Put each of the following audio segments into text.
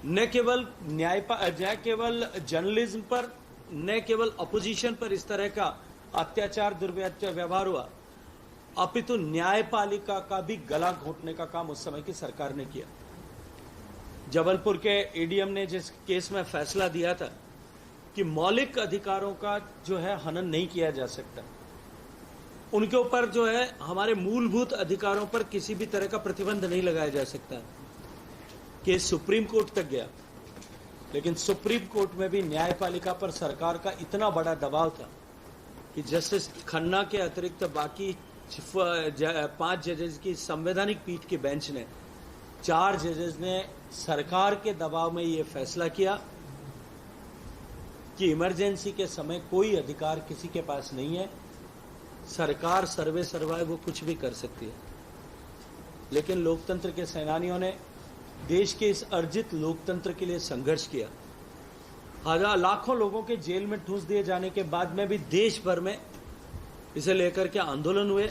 न केवल केवल जर्नलिज्म पर, न केवल अपोजिशन पर इस तरह का अत्याचार दुर्व्यवहार हुआ, अपितु न्यायपालिका का भी गला घोटने का काम उस समय की सरकार ने किया। जबलपुर के एडीएम ने जिस केस में फैसला दिया था कि मौलिक अधिकारों का जो है हनन नहीं किया जा सकता, उनके ऊपर जो है हमारे मूलभूत अधिकारों पर किसी भी तरह का प्रतिबंध नहीं लगाया जा सकता, केस सुप्रीम कोर्ट तक गया। लेकिन सुप्रीम कोर्ट में भी न्यायपालिका पर सरकार का इतना बड़ा दबाव था कि जस्टिस खन्ना के अतिरिक्त बाकी 5 जजेस की संवैधानिक पीठ की बेंच ने, 4 जजेस ने सरकार के दबाव में यह फैसला किया कि इमरजेंसी के समय कोई अधिकार किसी के पास नहीं है, सरकार सर्वे सर्वा वो कुछ भी कर सकती है। लेकिन लोकतंत्र के सेनानियों ने देश के इस अर्जित लोकतंत्र के लिए संघर्ष किया। लाखों लोगों के जेल में ठूंस दिए जाने के बाद में भी देश भर में इसे लेकर के आंदोलन हुए,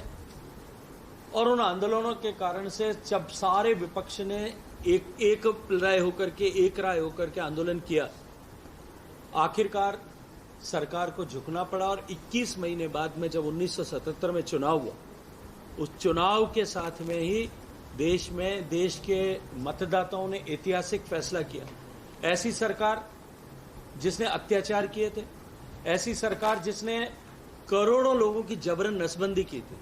और उन आंदोलनों के कारण से जब सारे विपक्ष ने एक राय होकर के आंदोलन किया, आखिरकार सरकार को झुकना पड़ा। और 21 महीने बाद में जब 1977 में चुनाव हुआ, उस चुनाव के साथ में ही देश के मतदाताओं ने ऐतिहासिक फैसला किया। ऐसी सरकार जिसने अत्याचार किए थे, ऐसी सरकार जिसने करोड़ों लोगों की जबरन नसबंदी की थी।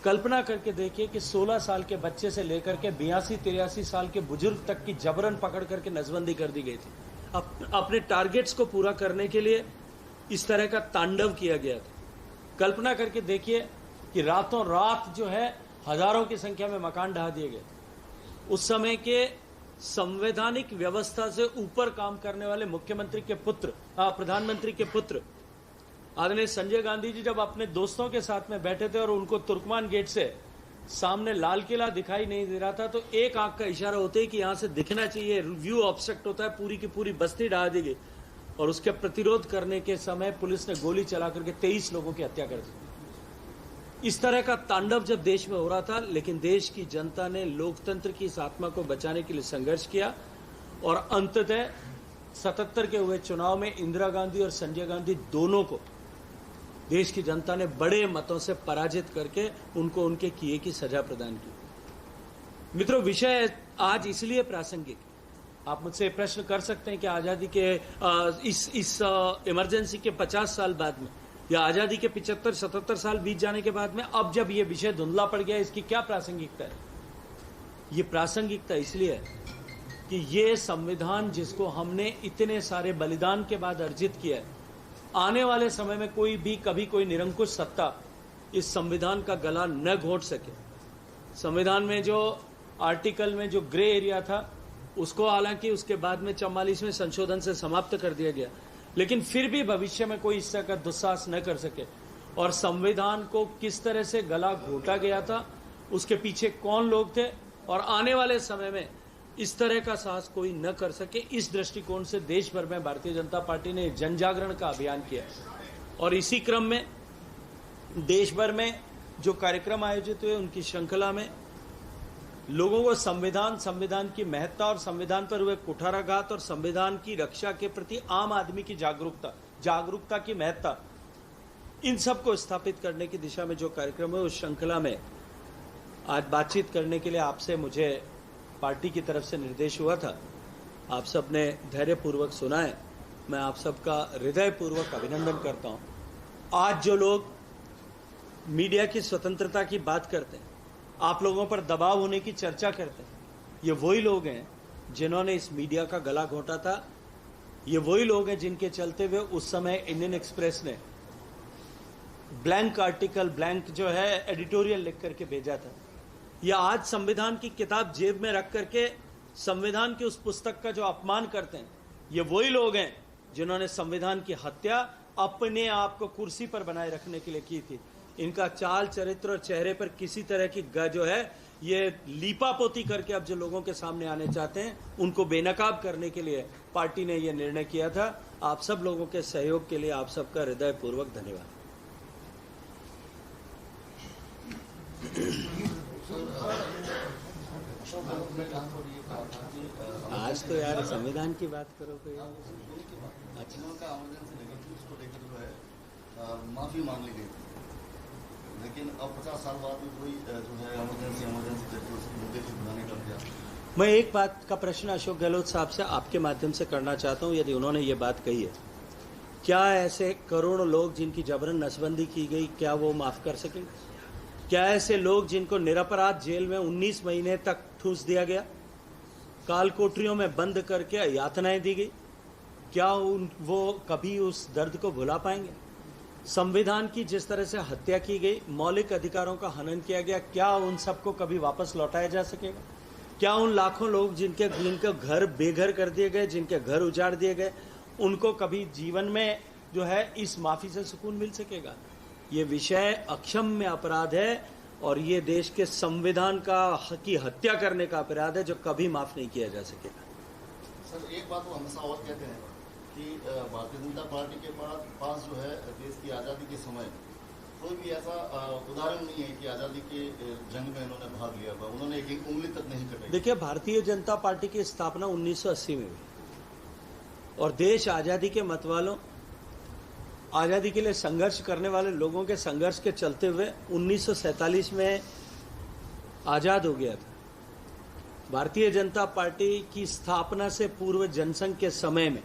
कल्पना करके देखिए कि 16 साल के बच्चे से लेकर के 82-83 साल के बुजुर्ग तक की जबरन पकड़ करके नसबंदी कर दी गई थी। अपने टारगेट्स को पूरा करने के लिए इस तरह का तांडव किया गया था। कल्पना करके देखिए कि रातों रात जो है हजारों की संख्या में मकान ढहा दिए गए। उस समय के संवैधानिक व्यवस्था से ऊपर काम करने वाले मुख्यमंत्री के पुत्र, प्रधानमंत्री के पुत्र आदरणीय संजय गांधी जी जब अपने दोस्तों के साथ में बैठे थे और उनको तुर्कमान गेट से सामने लाल किला दिखाई नहीं दे रहा था, तो एक आंख का इशारा होते ही कि यहां से दिखना चाहिए, व्यू ऑब्स्ट्रक्ट होता है, पूरी की पूरी बस्ती ढहा दी गई। और उसके प्रतिरोध करने के समय पुलिस ने गोली चला करके 23 लोगों की हत्या कर दी। इस तरह का तांडव जब देश में हो रहा था, लेकिन देश की जनता ने लोकतंत्र की इस आत्मा को बचाने के लिए संघर्ष किया, और अंततः 77 के हुए चुनाव में इंदिरा गांधी और संजय गांधी दोनों को देश की जनता ने बड़े मतों से पराजित करके उनको उनके किए की सजा प्रदान की। मित्रों, विषय आज इसलिए प्रासंगिक, आप मुझसे प्रश्न कर सकते हैं कि आजादी के इस इमरजेंसी के 50 साल बाद में, या आजादी के 75-77 साल बीत जाने के बाद में अब जब ये विषय धुंधला पड़ गया, इसकी क्या प्रासंगिकता है? ये प्रासंगिकता इसलिए है कि ये संविधान जिसको हमने इतने सारे बलिदान के बाद अर्जित किया है, आने वाले समय में कभी कोई निरंकुश सत्ता इस संविधान का गला न घोट सके। संविधान में जो आर्टिकल में जो ग्रे एरिया था, उसको हालांकि उसके बाद में 44वें संशोधन से समाप्त कर दिया गया, लेकिन फिर भी भविष्य में कोई इस तरह का दुस्साहस न कर सके। और संविधान को किस तरह से गला घोटा गया था, उसके पीछे कौन लोग थे, और आने वाले समय में इस तरह का साहस कोई न कर सके, इस दृष्टिकोण से देश भर में भारतीय जनता पार्टी ने जन जागरण का अभियान किया। और इसी क्रम में देश भर में जो कार्यक्रम आयोजित हुए, उनकी श्रृंखला में लोगों को संविधान की महत्ता और संविधान पर हुए कुठाराघात और संविधान की रक्षा के प्रति आम आदमी की जागरूकता की महत्ता, इन सब को स्थापित करने की दिशा में जो कार्यक्रम है, उस श्रृंखला में आज बातचीत करने के लिए आपसे मुझे पार्टी की तरफ से निर्देश हुआ था। आप सब ने धैर्यपूर्वक सुना है। मैं आप सबका हृदयपूर्वक अभिनंदन करता हूं। आज जो लोग मीडिया की स्वतंत्रता की बात करते हैं, आप लोगों पर दबाव होने की चर्चा करते हैं, ये वही लोग हैं जिन्होंने इस मीडिया का गला घोटा था। ये वही लोग हैं जिनके चलते हुए उस समय इंडियन एक्सप्रेस ने ब्लैंक जो है एडिटोरियल लिख करके भेजा था। या आज संविधान की किताब जेब में रख करके संविधान की उस पुस्तक का जो अपमान करते हैं, ये वही लोग हैं जिन्होंने संविधान की हत्या अपने आप को कुर्सी पर बनाए रखने के लिए की थी। इनका चाल चरित्र और चेहरे पर किसी तरह की जो है ये लीपापोती करके अब जो लोगों के सामने आने चाहते हैं, उनको बेनकाब करने के लिए पार्टी ने यह निर्णय किया था। आप सब लोगों के सहयोग के लिए आप सबका हृदयपूर्वक धन्यवाद। आज आज तो यार संविधान की बात करो कोई। अच्छा, का इमरजेंसी लेकर थी, उसको लेकर जो है माफी मांग ली गई थी, लेकिन अब 50 साल बाद भी कोई जो है इमरजेंसी करके उस मुद्दे को बुलाने का प्रयास। मैं एक बात का प्रश्न अशोक गहलोत साहब से आपके माध्यम से करना चाहता हूं, यदि उन्होंने ये बात कही है, क्या ऐसे करोड़ों लोग जिनकी जबरन नसबंदी की गई, क्या वो माफ कर सकेंगे? क्या ऐसे लोग जिनको निरपराध जेल में 19 महीने तक ठूस दिया गया, काल कोठरियों में बंद करके यातनाएं दी गई, क्या वो कभी उस दर्द को भुला पाएंगे? संविधान की जिस तरह से हत्या की गई, मौलिक अधिकारों का हनन किया गया, क्या उन सबको कभी वापस लौटाया जा सकेगा? क्या उन लाखों लोग जिनके घर बेघर कर दिए गए, जिनके घर उजाड़ दिए गए, उनको कभी जीवन में जो है इस माफी से सुकून मिल सकेगा? ये विषय अक्षम्य अपराध है और ये देश के संविधान की हत्या करने का अपराध है जो कभी माफ नहीं किया जा सकेगा। सर, एक बात वो हमेशा और कहते हैं कि भारतीय जनता पार्टी के पास जो है देश की आज़ादी के समय कोई भी ऐसा उदाहरण नहीं है कि आज़ादी के जंग में इन्होंने भाग लिया था, उन्होंने एक उंगली तक नहीं कटाई। देखिए, भारतीय जनता पार्टी की स्थापना 1980 में हुई और देश आज़ादी के मतवालों, आज़ादी के लिए संघर्ष करने वाले लोगों के संघर्ष के चलते हुए 1947 में आज़ाद हो गया था। भारतीय जनता पार्टी की स्थापना से पूर्व जनसंघ के समय में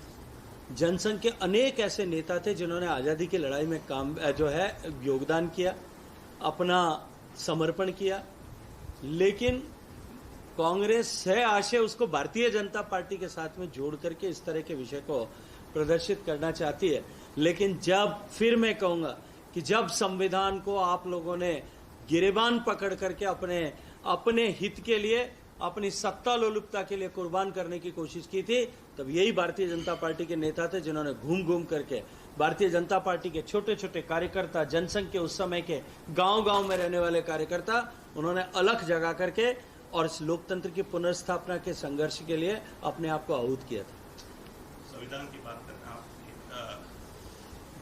जनसंघ के अनेक ऐसे नेता थे जिन्होंने आज़ादी की लड़ाई में काम जो है योगदान किया, अपना समर्पण किया, लेकिन कांग्रेस सह आशय उसको भारतीय जनता पार्टी के साथ में जोड़ करके इस तरह के विषय को प्रदर्शित करना चाहती है। लेकिन जब, फिर मैं कहूंगा कि जब संविधान को आप लोगों ने गिरेबान पकड़ करके अपने हित के लिए, अपनी सत्ता लोलुपता के लिए कुर्बान करने की कोशिश की थी, तब यही भारतीय जनता पार्टी के नेता थे जिन्होंने घूम घूम करके भारतीय जनता पार्टी के छोटे छोटे कार्यकर्ता, जनसंघ के उस समय के गांव-गांव में रहने वाले कार्यकर्ता, उन्होंने अलग जगा करके और इस लोकतंत्र की पुनर्स्थापना के संघर्ष के लिए अपने आप को आहूत किया था। संविधान की बात करते हैं आप,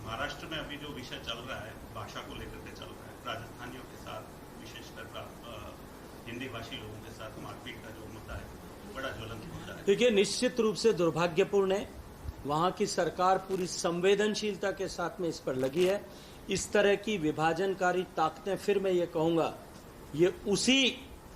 महाराष्ट्र में अभी जो विषय चल रहा है, भाषा को लेकर के चल रहा है, राजस्थानियों के साथ, विशेषकर हिंदी भाषी लोगों के साथ मारपीट का जो मुद्दा है, बड़ा ज्वलंत मुद्दा है। देखिए, निश्चित रूप से दुर्भाग्यपूर्ण है। वहां की सरकार पूरी संवेदनशीलता के साथ में इस पर लगी है। इस तरह की विभाजनकारी ताकतें, फिर मैं ये कहूंगा, ये उसी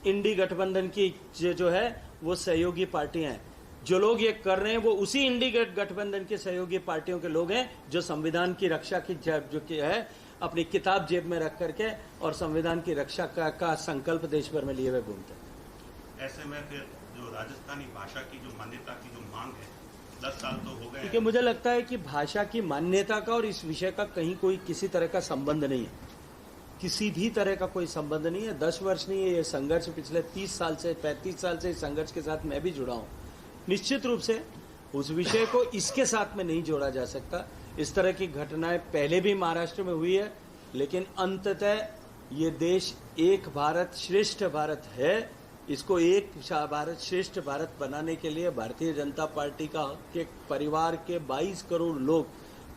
इंडी गठबंधन की जो है वो सहयोगी पार्टियां हैं। जो लोग ये कर रहे हैं वो उसी इंडी गठबंधन के सहयोगी पार्टियों के लोग हैं जो संविधान की रक्षा की जो कि है अपनी किताब जेब में रख करके और संविधान की रक्षा का संकल्प देश भर में लिए हुए घूमते हैं। ऐसे में फिर जो राजस्थानी भाषा की जो मान्यता की जो मांग है, 10 साल तो हो गए, क्योंकि मुझे लगता है कि भाषा की मान्यता का और इस विषय का कहीं कोई किसी तरह का संबंध नहीं है, किसी भी तरह का कोई संबंध नहीं है। 10 वर्ष नहीं है, ये संघर्ष पिछले 30 साल से 35 साल से इस संघर्ष के साथ मैं भी जुड़ा हूं। निश्चित रूप से उस विषय को इसके साथ में नहीं जोड़ा जा सकता। इस तरह की घटनाएं पहले भी महाराष्ट्र में हुई है, लेकिन अंततः ये देश एक भारत श्रेष्ठ भारत है। इसको एक भारत श्रेष्ठ भारत बनाने के लिए भारतीय जनता पार्टी के परिवार के 22 करोड़ लोग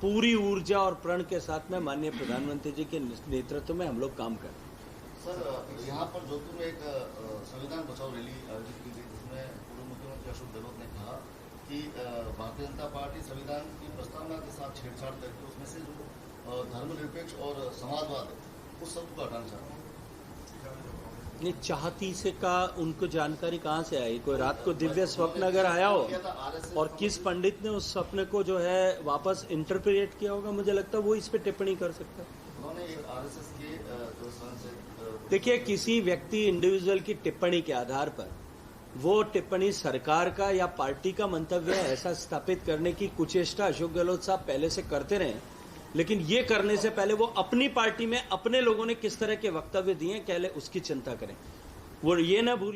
पूरी ऊर्जा और प्रण के साथ में माननीय प्रधानमंत्री जी के नेतृत्व में हम लोग काम कर रहे हैं। सर, यहाँ पर जोधपुर में एक संविधान बचाओ रैली आयोजित की गई, जिसमें पूर्व मुख्यमंत्री अशोक गहलोत ने कहा कि भारतीय जनता पार्टी संविधान की प्रस्तावना के साथ छेड़छाड़ करके उसमें से जो धर्मनिरपेक्ष और समाजवाद है उस शब्द को हटाना चाहते हैं। नहीं चाहती से का उनको जानकारी कहाँ से आई? कोई रात को दिव्य स्वप्न अगर आया हो और किस पंडित ने उस स्वप्न को जो है वापस इंटरप्रिएट किया होगा, मुझे लगता है वो इस पे टिप्पणी कर सकता है। उन्होंने आरएसएस के देखिए, किसी व्यक्ति इंडिविजुअल की टिप्पणी के आधार पर वो टिप्पणी सरकार का या पार्टी का मंतव्य है ऐसा स्थापित करने की कुचेष्टा अशोक गहलोत साहब पहले से करते रहे, लेकिन ये करने से पहले वो अपनी पार्टी में अपने लोगों ने किस तरह के वक्तव्य दिए पहले उसकी चिंता करें। वो ये ना भूलें